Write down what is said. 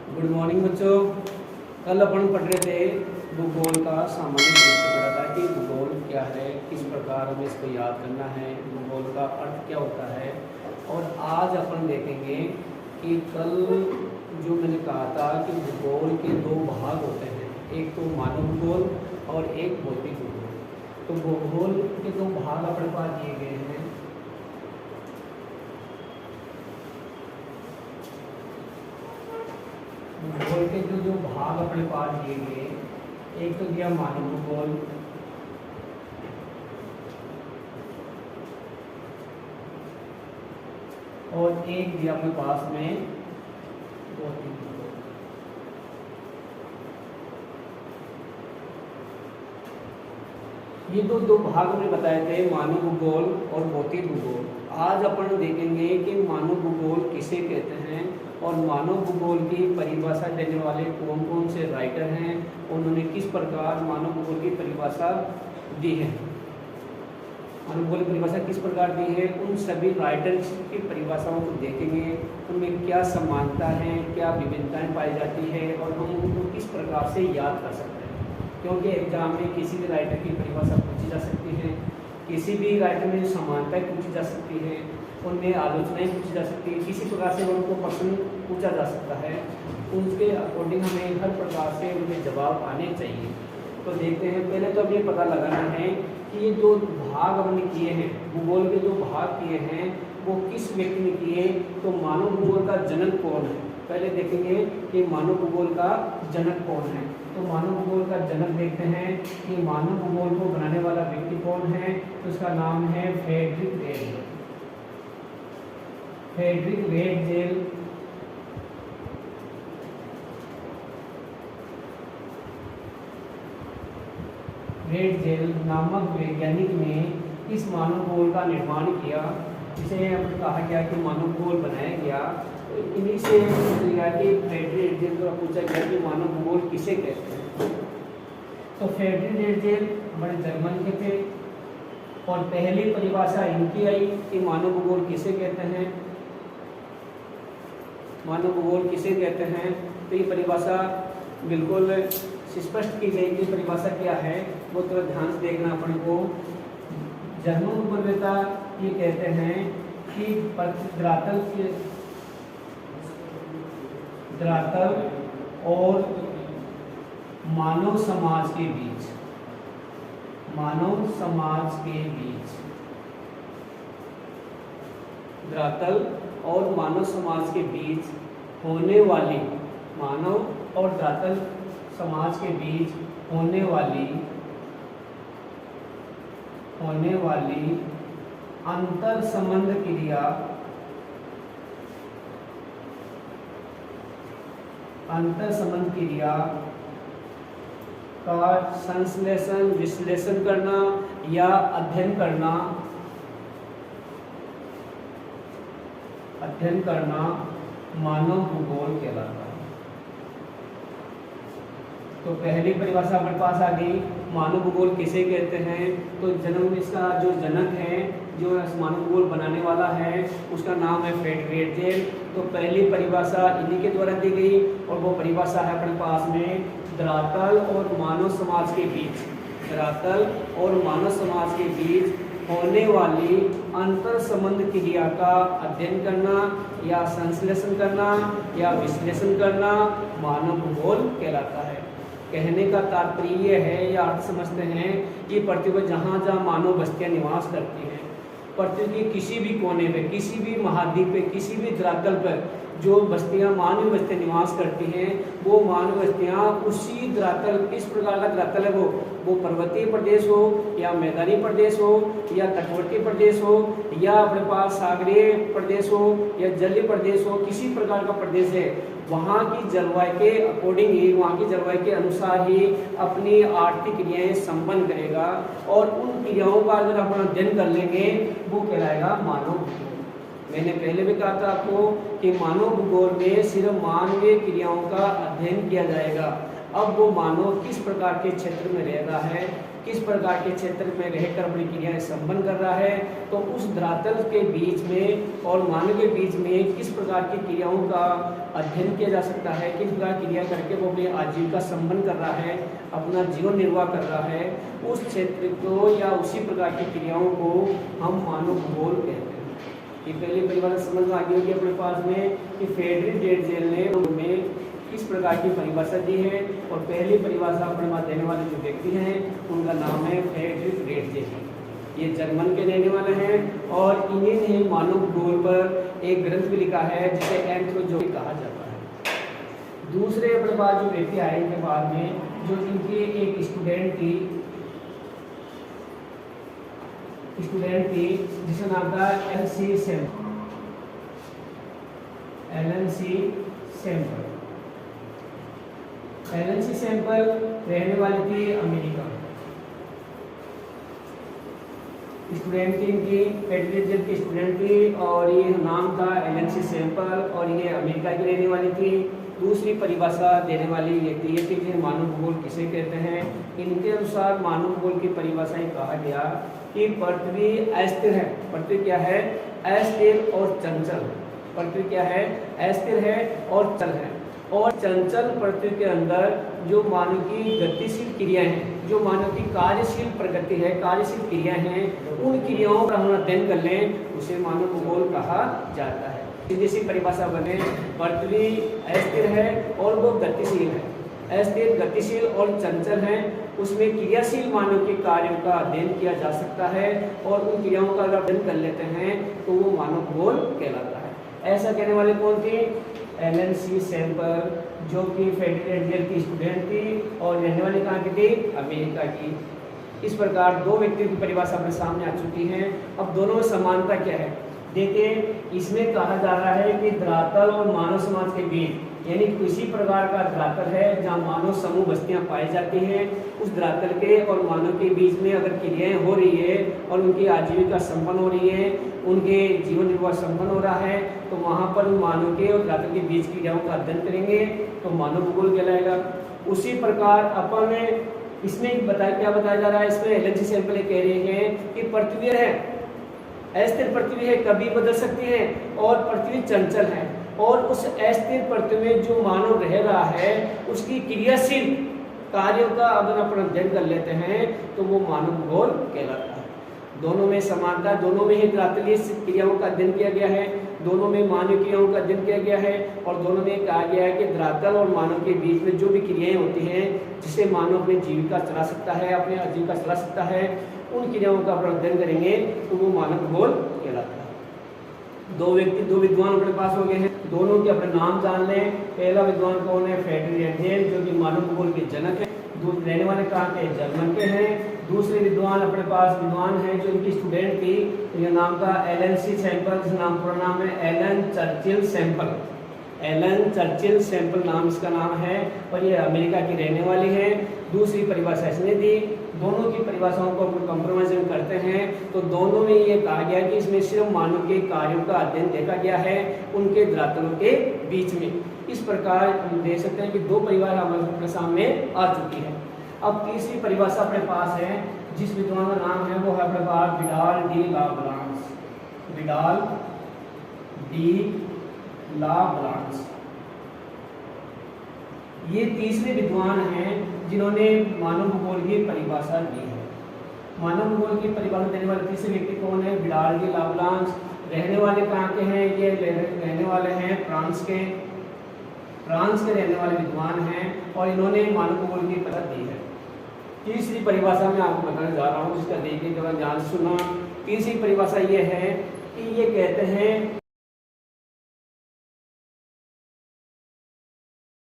Good morning बच्चों। कल अपन पढ़ रहे थे भूगोल का सामान्य रूप से पढ़ा था कि भूगोल क्या है, किस प्रकार हमें इसको याद करना है, भूगोल का अर्थ क्या होता है। और आज अपन देखेंगे कि कल जो मैंने कहा था कि भूगोल के दो भाग होते हैं, एक तो मानव भूगोल और एक भौतिक भूगोल। तो भूगोल के दो भाग अपने पास दिए गए हैं। भूगोल के जो भाग अपने पास दिए गए, एक तो दिया मानव भूगोल और एक दिया अपने पास में भौतिक भूगोल। ये दो भाग हमने बताए थे, मानव भूगोल और भौतिक भूगोल। आज अपन देखेंगे कि मानव भूगोल किसे कहते हैं और मानव भूगोल की परिभाषा देने वाले कौन कौन से राइटर हैं, उन्होंने किस प्रकार मानव भूगोल की परिभाषा दी है। मानव भूगोल की परिभाषा किस प्रकार दी है, उन सभी राइटर्स की परिभाषाओं को देखेंगे, उनमें क्या समानता है, क्या विभिन्नताएं पाई जाती है और हम उनको किस प्रकार से याद कर सकते हैं। क्योंकि एग्जाम में किसी भी राइटर की परिभाषा पूछी जा सकती है, किसी भी राइटर में जो समानताएं पूछी जा सकती है, उनमें आलोचनाएं पूछी जा सकती है, किसी प्रकार से उनको प्रश्न पूछा जा सकता है। उसके अकॉर्डिंग हमें हर प्रकार से उनके जवाब आने चाहिए। तो देखते हैं, पहले तो अब ये पता लगाना है कि ये जो भाग हमने किए हैं, भूगोल के जो भाग किए हैं वो किस व्यक्ति ने किए। तो मानव भूगोल का जनक कौन है, पहले देखेंगे कि मानव भूगोल का जनक कौन है। तो मानव भूगोल का जनक देखते हैं कि मानव भूगोल को बनाने वाला व्यक्ति कौन है। तो उसका नाम है फ्रेडरिक वेटजेल। फ्रेडरिक वेटजेल वेटजेल नामक वैज्ञानिक ने इस मानव भूगोल का निर्माण किया, जिसे कहा गया कि मानव भूगोल बनाया गया। तो इन्हीं से पूछा गया कि फ्रेडरिक वेटजेल को पूछा गया कि मानव भूगोल किसे कहते हैं। तो फ्रेडरिक वेटजेल बड़े जर्मन के थे और पहली परिभाषा इनकी आई कि मानव भूगोल किसे कहते हैं, मानव भूगोल किसे कहते हैं। तो ये परिभाषा बिल्कुल स्पष्ट की गई कि परिभाषा क्या है, वो तो ध्यान से देखना अपने को। जर्मन उपवेता ये कहते हैं कि धरातल और मानव समाज के बीच, धरातल और मानव समाज के बीच होने वाली, मानव और धरातल समाज के बीच होने वाली अंतर संबंध क्रिया का संश्लेषण, विश्लेषण करना या अध्ययन करना मानव भूगोल कहलाता है। तो पहली परिभाषा हमारे पास आ गई, मानव भूगोल किसे कहते हैं। तो जन्म इसका जो जनक है, जो मानव भूगोल बनाने वाला है, उसका नाम है फ्रेडरिक वेटजेल। तो पहली परिभाषा इन्हीं के द्वारा दी गई और वो परिभाषा है अपने पास में, धरातल और मानव समाज के बीच होने वाली अंतर संबंध क्रिया का अध्ययन करना या संश्लेषण करना या विश्लेषण करना मानव भूगोल कहलाता है। कहने का तात्पर्य ये है या अर्थ समझते हैं कि पृथ्वी पर जहाँ जहाँ मानव बस्तियाँ निवास करती हैं, पृथ्वी के किसी भी कोने पे, किसी भी महाद्वीप पे, किसी भी धरातल पर जो बस्तियाँ, मानव बस्तियाँ निवास करती हैं, वो मानव बस्तियाँ उसी धरातल, किस प्रकार का धरातल है वो पर्वतीय प्रदेश हो या मैदानी प्रदेश हो या तटवर्ती प्रदेश हो या अपने पास सागरीय प्रदेश हो या जलीय प्रदेश हो, किसी प्रकार का प्रदेश है, वहाँ की जलवायु के अकॉर्डिंग ही, वहाँ की जलवायु के अनुसार ही अपनी आर्थिक क्रियाएं संपन्न करेगा। और उन क्रियाओं का अगर अपन अध्ययन कर लेंगे वो कहलाएगा मानव भूगोल। मैंने पहले भी कहा था आपको कि मानव भूगोल में सिर्फ मानवीय क्रियाओं का अध्ययन किया जाएगा। अब वो मानव किस प्रकार के क्षेत्र में रह रहा है, किस प्रकार के क्षेत्र में रहकर अपनी क्रियाएं संपन्न कर रहा है, तो उस धरातल के बीच में और मानव के बीच में किस प्रकार की क्रियाओं का अध्ययन किया जा सकता है, किस प्रकार क्रिया करके वो अपनी आजीविका संपन्न कर रहा है, अपना जीवन निर्वाह कर रहा है, उस क्षेत्र को या उसी प्रकार की क्रियाओं को हम मानव भूगोल कहते हैं। ये पहली परिभाषा समझ में आ गई होगी अपने पास में कि फ्रेडरिक डेटजेल ने उनमें किस प्रकार की परिभाषा दी है, और पहली परिभाषा अपने पास देने वाले जो व्यक्ति हैं उनका नाम है फ्रेडरिक डेटजेल। ये जर्मन के रहने वाले हैं और इन्हीं ने मानव भूगोल पर एक ग्रंथ भी लिखा है जिसे एंथ्रोपोलॉजी कहा जाता है। दूसरे अपने पास जो व्यक्ति आए इनके बाद में, जो इनकी एक स्टूडेंट थी जिसका नाम था एलन सी सैंपल रहने वाली थी अमेरिका। स्टूडेंट थी इनकी, फ्रेडरिक की स्टूडेंट थी और ये नाम था एलन सी सैंपल और ये अमेरिका की रहने वाली थी। दूसरी परिभाषा देने वाली व्यक्ति ये थी कि मानव भूगोल किसे कहते हैं। इनके अनुसार मानव भूगोल की परिभाषा में कहा गया कि पृथ्वी अस्थिर है। पृथ्वी क्या है? अस्थिर और चंचल। पृथ्वी क्या है? अस्थिर है और चल है। और चंचल पृथ्वी के अंदर जो मानव की गतिशील क्रियाएं हैं, जो मानव की कार्यशील प्रगति है, कार्यशील क्रियाएं हैं, उन क्रियाओं का हम अध्ययन कर लें, उसे मानव भूगोल कहा जाता है। जैसी परिभाषा बने, पृथ्वी अस्थिर है और वो गतिशील है। अस्थिर, गतिशील और चंचल है, उसमें क्रियाशील मानव के कार्यों का अध्ययन किया जा सकता है और उन क्रियाओं का अगर अध्ययन कर लेते हैं तो वो मानव भूगोल कहलाता है। ऐसा कहने वाले कौन थे? एलन सी सैंपल, जो कि फ्रेडरिक डेटजेल की स्टूडेंट थी और रहने वाली कहाँ की थी? अमेरिका की। इस प्रकार दो व्यक्तियों की परिभाषा अपने सामने आ चुकी है। अब दोनों में समानता क्या है देखिए। इसमें कहा जा रहा है कि धरातल और मानव समाज के बीच, यानी किसी प्रकार का धरातल है जहाँ मानव समूह बस्तियां पाई जाती हैं, उस धरातल के और मानव के बीच में अगर क्रियाएं हो रही है और उनकी आजीविका संपन्न हो रही है, उनके जीवन निर्वाह संपन्न हो रहा है, तो वहाँ पर मानव के और धरातल के बीच क्रियाओं का अध्ययन करेंगे तो मानव भूगोल कहलाएगा। उसी प्रकार अपन इसमें क्या बताया जा रहा है, इसमें एलन सी सैंपल कह रहे हैं कि पृथ्वी है, अस्थिर पृथ्वी है, कभी बदल सकती है, और पृथ्वी चंचल है, और उस अस्थिर पृथ्वी में जो मानव रह रहा है उसकी क्रियाशील कार्यों का अगर अपन अध्ययन कर लेते हैं तो वो मानव भूगोल कहलाता है। दोनों में समानता, दोनों में ही धरातलीय क्रियाओं का अध्ययन किया गया है, दोनों में मानव क्रियाओं का अध्ययन किया गया है, और दोनों में कहा गया है कि धरातल और मानव के बीच में जो भी क्रियाएं होती हैं जिसे मानव अपनी जीविका चला सकता है, अपनी आजीविका चला सकता है, उन क्रियाओं का अपन अध्ययन करेंगे तो वो मानव भूगोल कहलाता है। दो विद्वान अपने पास हो गए हैं, दोनों के अपने नाम जान लें। पहला विद्वान कौन है? फ्रेडरिक डेटजेल, जो कि मानव भूगोल के जनक है, रहने वाले कहाँ के? जर्मन के हैं। दूसरे विद्वान अपने पास विद्वान है जो इनकी स्टूडेंट थी, तो यह नाम था एलन सी सैंपल, जिस नाम पूरा नाम है Ellen Churchill Semple. Ellen Churchill Semple नाम इसका नाम है और ये अमेरिका की रहने वाली है। दूसरी परिभाषा इसने दी। दोनों की परिभाषाओं को अपन कंप्रोमाइज करते हैं तो दोनों में ये कहा गया कि इसमें सिर्फ मानव के कार्यों का अध्ययन देखा गया है, उनके धरातलों के बीच में। इस प्रकार हम देख सकते हैं कि दो परिभाषा हमारे अपने सामने आ चुकी है। अब तीसरी परिभाषा अपने पास है, जिस विद्वान का नाम है वो है अपने पास विडाल डी लाब्लांस। विडाल डी लाब्लांस ये तीसरे विद्वान हैं जिन्होंने मानव भूगोल की परिभाषा दी है। मानव भूगोल की परिभाषा देने वाले तीसरे व्यक्ति कौन है? Vidal de la Blache. रहने वाले कहाँ के हैं? ये रहने वाले हैं फ्रांस के रहने वाले विद्वान हैं और इन्होंने मानव भूगोल की परिभाषा दी है। तीसरी परिभाषा मैं आपको बताने जा रहा हूँ, जिसका देखिए जरा ध्यान सुना। तीसरी परिभाषा ये है कि ये कहते हैं